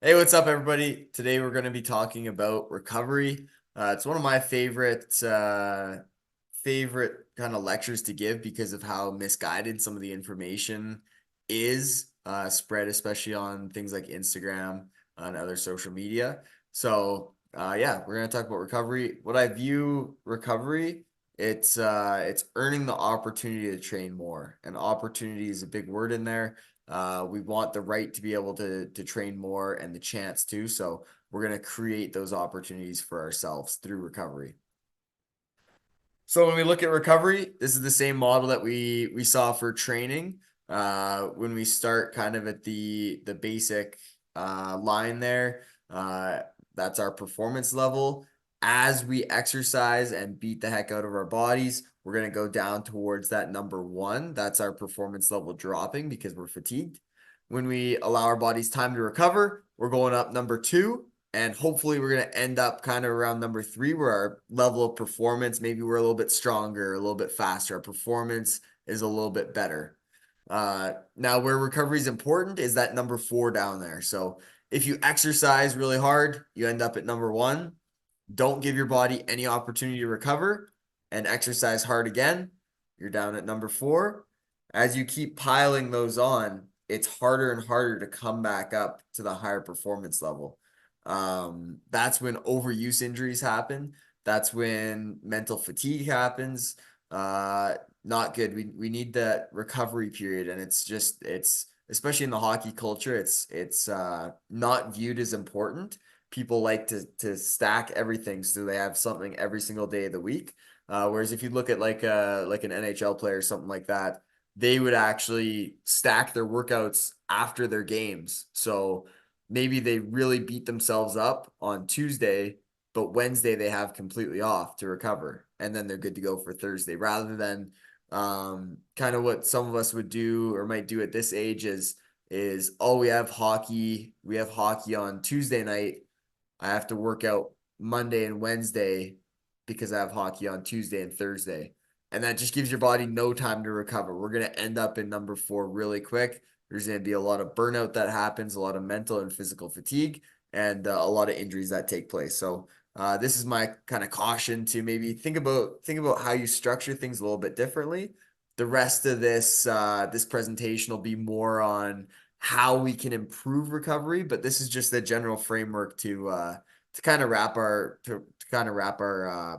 Hey, what's up, everybody? Today we're going to be talking about recovery. It's one of my favorite kind of lectures to give because of how misguided some of the information is spread, especially on things like Instagram and other social media. Yeah, we're going to talk about recovery. What I view recovery, it's earning the opportunity to train more, and opportunity is a big word in there. We want the right to be able to train more and the chance to. So we're going to create those opportunities for ourselves through recovery. So when we look at recovery, this is the same model that we saw for training. When we start kind of at the basic line there, uh, that's our performance level. As we exercise and beat the heck out of our bodies, we're going to go down towards that number one. That's our performance level dropping because we're fatigued. When we allow our bodies time to recover, we're going up number two. And hopefully, we're going to end up kind of around number three, where our level of performance, maybe we're a little bit stronger, a little bit faster. Our performance is a little bit better. Now, where recovery is important is that number four down there. So, if you exercise really hard, you end up at number one. Don't give your body any opportunity to recover and exercise hard again. You're down at number four. As you keep piling those on, it's harder and harder to come back up to the higher performance level. That's when overuse injuries happen. That's when mental fatigue happens. Not good. We need that recovery period, and it's especially in the hockey culture, it's not viewed as important. People like to stack everything so they have something every single day of the week. Whereas if you look at like an NHL player or something like that, they would actually stack their workouts after their games. So maybe they really beat themselves up on Tuesday, but Wednesday they have completely off to recover, and then they're good to go for Thursday, rather than kind of what some of us would do or might do at this age is oh, we have hockey on Tuesday night. I have to work out Monday and Wednesday because I have hockey on Tuesday and Thursday. And that just gives your body no time to recover. We're going to end up in number four really quick. There's going to be a lot of burnout that happens, a lot of mental and physical fatigue, and a lot of injuries that take place. So this is my kind of caution to maybe think about how you structure things a little bit differently. The rest of this presentation will be more on how we can improve recovery, but this is just the general framework to kind of wrap our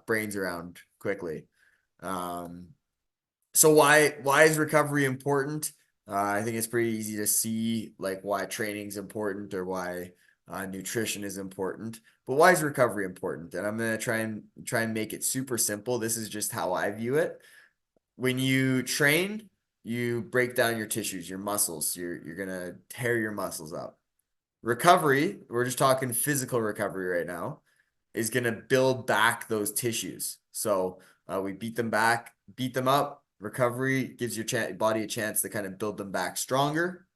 brains around quickly. Um, so why is recovery important? I think it's pretty easy to see like why training is important or why nutrition is important. But why is recovery important? And I'm gonna try and make it super simple. This is just how I view it. When you train, you break down your tissues, your muscles. You're gonna tear your muscles up. Recovery, we're just talking physical recovery right now, is gonna build back those tissues. So we beat them up. Recovery gives your body a chance to kind of build them back stronger.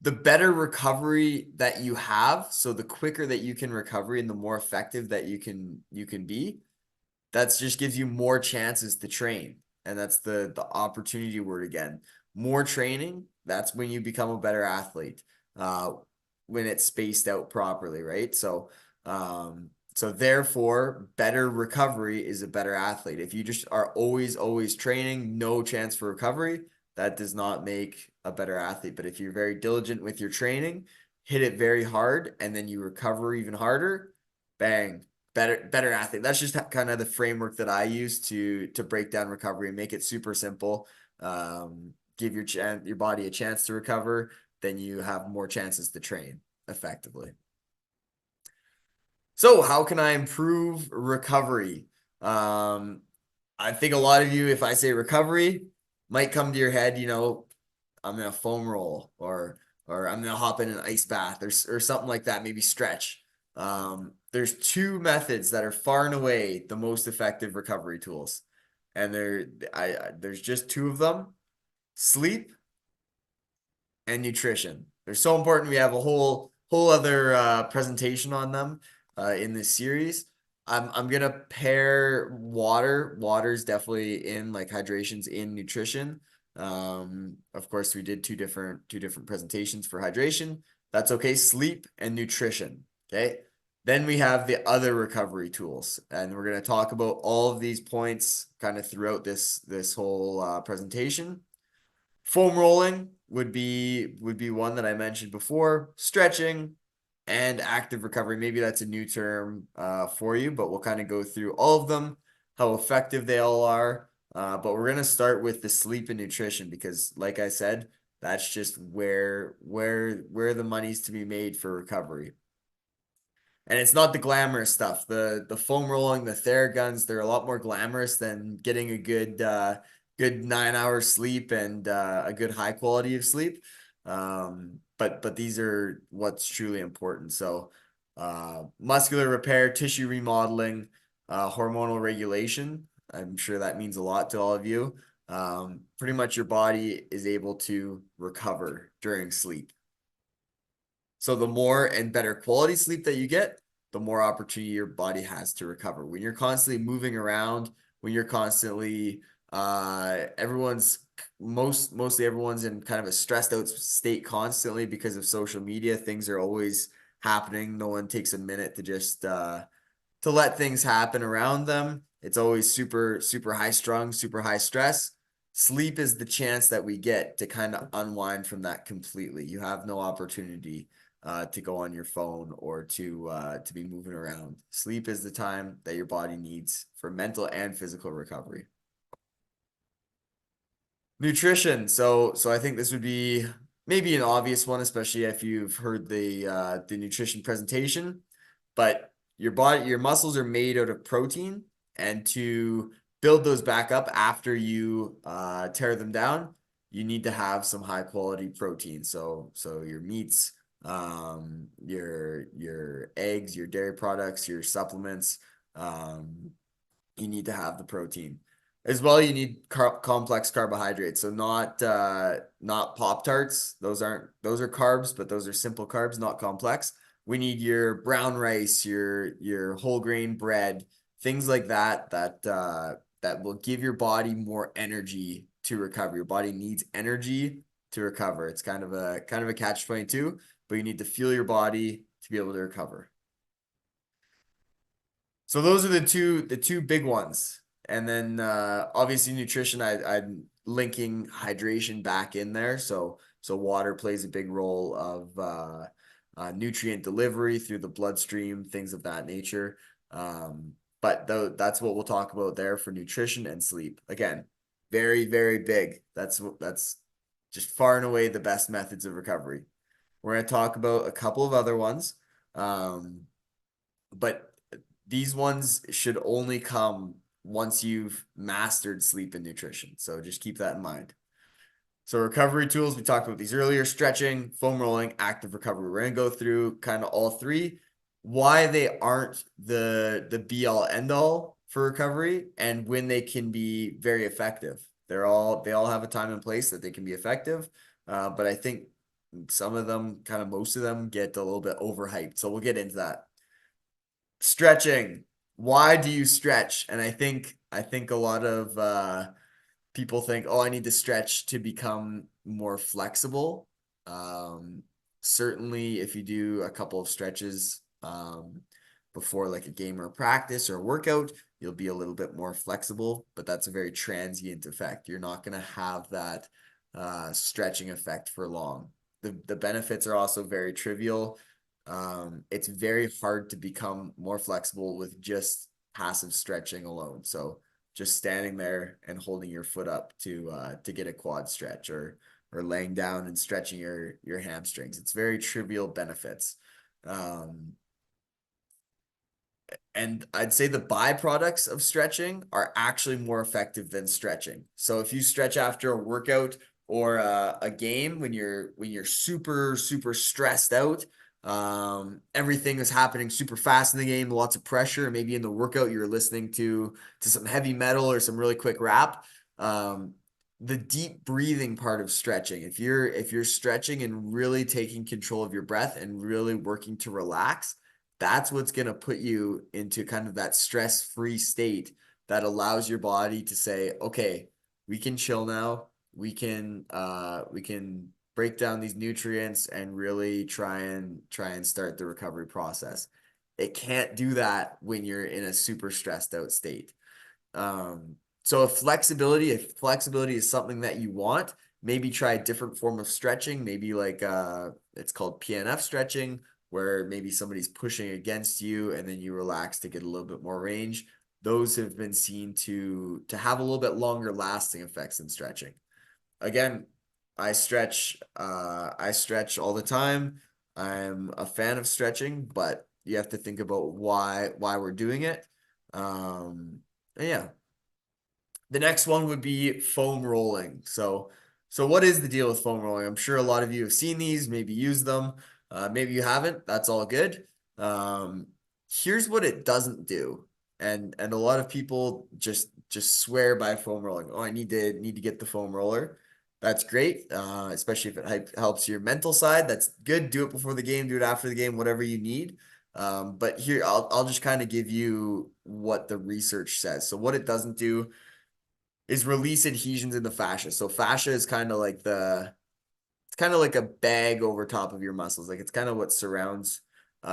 The better recovery that you have, so the quicker that you can recover and the more effective that you can be, that's just gives you more chances to train. And that's the opportunity word again. More training, that's when you become a better athlete. Uh, when it's spaced out properly, right? So therefore, better recovery is a better athlete. If you just are always training, no chance for recovery, that does not make a better athlete. But if you're very diligent with your training, hit it very hard, and then you recover even harder, bang, better athlete. That's just kind of the framework that I use to break down recovery and make it super simple. Give your body a chance to recover, then you have more chances to train effectively. So, how can I improve recovery? Um, I think a lot of you, if I say recovery, might come to your head, I'm gonna foam roll or I'm gonna hop in an ice bath or something like that, maybe stretch. There's two methods that are far and away the most effective recovery tools. And there's just two of them: sleep and nutrition. They're so important. We have a whole other presentation on them in this series. I'm gonna pair water. Water's definitely in, like, hydration's in nutrition. Of course, we did two different presentations for hydration. That's okay. Sleep and nutrition. Okay. Then we have the other recovery tools, and we're going to talk about all of these points kind of throughout this whole presentation. Foam rolling would be one that I mentioned before. Stretching and active recovery. Maybe that's a new term for you, but we'll kind of go through all of them, how effective they all are. But we're gonna start with the sleep and nutrition because, like I said, that's just where the money's to be made for recovery. And it's not the glamorous stuff. The foam rolling, the Theraguns, they're a lot more glamorous than getting a good 9 hours sleep and a good high quality of sleep. But these are what's truly important. So muscular repair, tissue remodeling, hormonal regulation. I'm sure that means a lot to all of you. Pretty much your body is able to recover during sleep. So the more and better quality sleep that you get, the more opportunity your body has to recover. When you're constantly moving around, when you're constantly everyone's mostly everyone's in kind of a stressed out state constantly because of social media. Things are always happening. No one takes a minute to just to let things happen around them. It's always super high strung, super high stress. Sleep is the chance that we get to kind of unwind from that completely. You have no opportunity to go on your phone or to be moving around. Sleep is the time that your body needs for mental and physical recovery. Nutrition. So I think this would be maybe an obvious one, especially if you've heard the nutrition presentation. But your muscles are made out of protein, and to build those back up after you tear them down, you need to have some high quality protein. So your meats, your eggs, your dairy products, your supplements, you need to have the protein. As well, you need complex carbohydrates. So not Pop Tarts. Those are carbs, but those are simple carbs, not complex. We need your brown rice, your whole grain bread, things like that will give your body more energy to recover. Your body needs energy to recover. It's kind of a catch 22, but you need to fuel your body to be able to recover. So those are the two big ones. And then obviously nutrition, I'm linking hydration back in there. So water plays a big role of nutrient delivery through the bloodstream, things of that nature. But though that's what we'll talk about there for nutrition and sleep. Again, very big. That's just far and away the best methods of recovery. We're going to talk about a couple of other ones. But these ones should only come once you've mastered sleep and nutrition. So just keep that in mind. So recovery tools, we talked about these earlier: stretching, foam rolling, active recovery. We're gonna go through kind of all three, why they aren't the be all end all for recovery, and when they can be very effective. They all have a time and place that they can be effective. But I think some of them, kind of most of them, get a little bit overhyped. So we'll get into that. Stretching. Why do you stretch? And I think a lot of people think, oh, I need to stretch to become more flexible. Um, Certainly, if you do a couple of stretches before like a game or a practice or a workout, you'll be a little bit more flexible, but that's a very transient effect. You're not going to have that stretching effect for long. The benefits are also very trivial. It's very hard to become more flexible with just passive stretching alone. So just standing there and holding your foot up to get a quad stretch, or laying down and stretching your hamstrings. It's very trivial benefits. Um, and I'd say the byproducts of stretching are actually more effective than stretching. So if you stretch after a workout or a game when you're super stressed out, everything is happening super fast in the game, lots of pressure. Maybe in the workout you're listening to some heavy metal or some really quick rap. Um, the deep breathing part of stretching, if you're stretching and really taking control of your breath and really working to relax, that's what's going to put you into kind of that stress-free state that allows your body to say, okay, we can chill now. We can break down these nutrients, and really try and start the recovery process. It can't do that when you're in a super stressed out state. So if flexibility is something that you want, maybe try a different form of stretching, maybe like it's called PNF stretching, where maybe somebody's pushing against you and then you relax to get a little bit more range. Those have been seen to have a little bit longer lasting effects than stretching. Again, I stretch all the time. I'm a fan of stretching, but you have to think about why we're doing it. And yeah, the next one would be foam rolling. So what is the deal with foam rolling? I'm sure a lot of you have seen these, maybe used them. Maybe you haven't. That's all good. Um, Here's what it doesn't do. And a lot of people just swear by foam rolling. Oh, I need to get the foam roller. That's great. Especially if it helps your mental side. That's good. Do it before the game, do it after the game, whatever you need. But here I'll just kind of give you what the research says. So what it doesn't do is release adhesions in the fascia. So fascia is kind of like it's kind of like a bag over top of your muscles. Like it's kind of what surrounds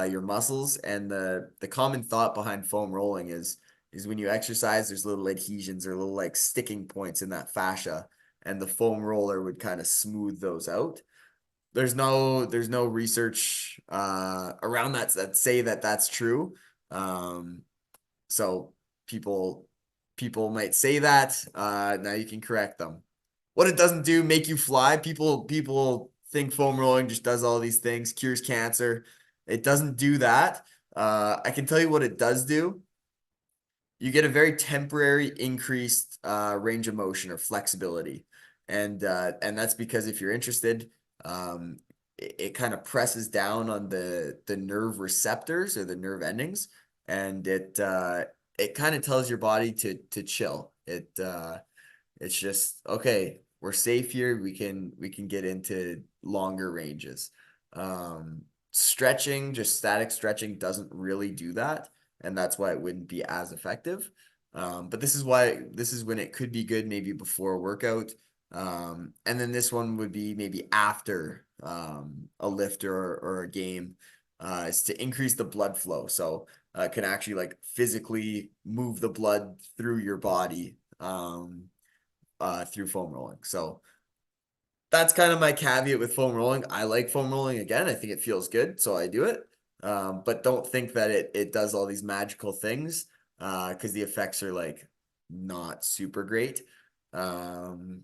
your muscles. And the common thought behind foam rolling is when you exercise, there's little adhesions or little like sticking points in that fascia, and the foam roller would kind of smooth those out. There's no research around that say that that's true. Um, so people people might say that. Now you can correct them. What it doesn't do, make you fly. People think foam rolling just does all these things, cures cancer. It doesn't do that. I can tell you what it does do. You get a very temporary increased range of motion or flexibility, and that's because if you're interested, it kind of presses down on the nerve receptors or the nerve endings, and it kind of tells your body to chill. It's just okay. We're safe here. We can get into longer ranges. Stretching, just static stretching, doesn't really do that, and that's why it wouldn't be as effective. But this is when it could be good, maybe before a workout. And then this one would be maybe after a lift or a game, is to increase the blood flow. So it can actually like physically move the blood through your body through foam rolling. So that's kind of my caveat with foam rolling. I like foam rolling again. I think it feels good, so I do it. But don't think that it does all these magical things because the effects are like not super great. Um,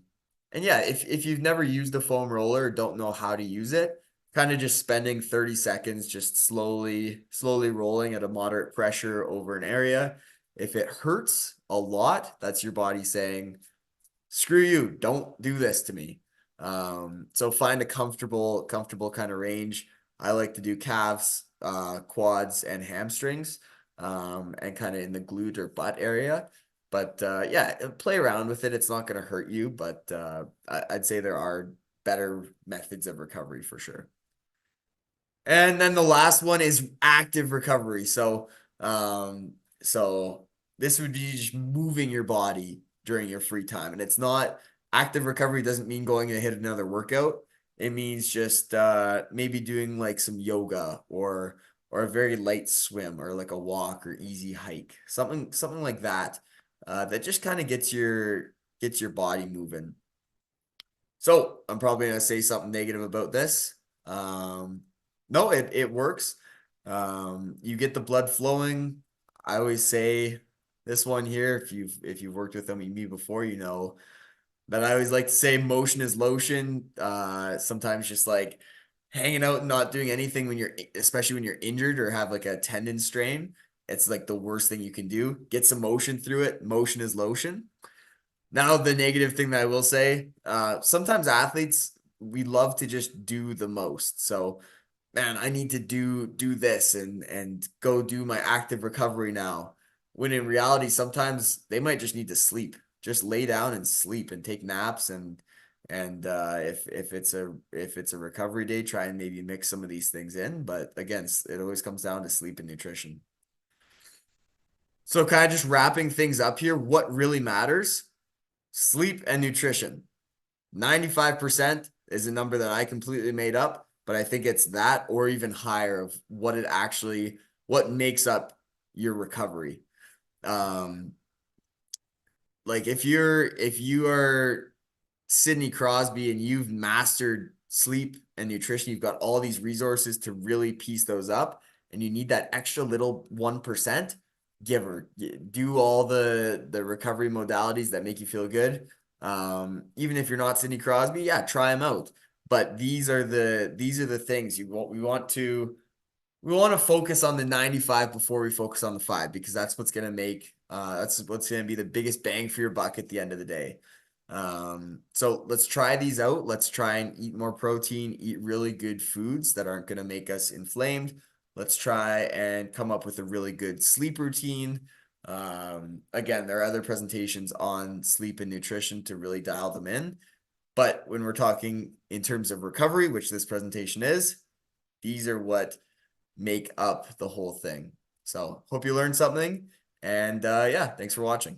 and yeah, if you've never used a foam roller, or don't know how to use it, kind of just spending 30 seconds just slowly rolling at a moderate pressure over an area. If it hurts a lot, that's your body saying, screw you, don't do this to me. So find a comfortable kind of range. I like to do calves, quads, and hamstrings, and kind of in the glute or butt area. But yeah, play around with it. It's not going to hurt you, but I'd say there are better methods of recovery for sure. And then the last one is active recovery. So this would be just moving your body during your free time. And it's not active recovery doesn't mean going to hit another workout. It means just maybe doing like some yoga or a very light swim or like a walk or easy hike. Something like that. That just kind of gets your body moving. So I'm probably gonna say something negative about this. No, it works. You get the blood flowing. I always say this one here, if you've worked with me before, you know that I always like to say motion is lotion. Sometimes just like hanging out and not doing anything when especially when you're injured or have like a tendon strain, it's like the worst thing you can do. Get some motion through it. Motion is lotion. Now, the negative thing that I will say, sometimes athletes, we love to just do the most. So, man, I need to do this and go do my active recovery now. When in reality, sometimes they might just need to sleep, just lay down and sleep and take naps and if it's a recovery day, try and maybe mix some of these things in. But again, it always comes down to sleep and nutrition. So, kind of just wrapping things up here, what really matters? Sleep and nutrition. 95% is a number that I completely made up, but I think it's that or even higher of what makes up your recovery. Um, like if you are Sidney Crosby and you've mastered sleep and nutrition, you've got all these resources to really piece those up, and you need that extra little 1%, give her do all the recovery modalities that make you feel good. Even if you're not Sidney Crosby, yeah, try them out. But these are the things we want to focus on the 95 before we focus on the 5, because that's what's going to be the biggest bang for your buck at the end of the day. So let's try these out. Let's try and eat more protein, eat really good foods that aren't going to make us inflamed. Let's try and come up with a really good sleep routine. Again, there are other presentations on sleep and nutrition to really dial them in. But when we're talking in terms of recovery, which this presentation is, these are what make up the whole thing. So hope you learned something. And yeah, thanks for watching.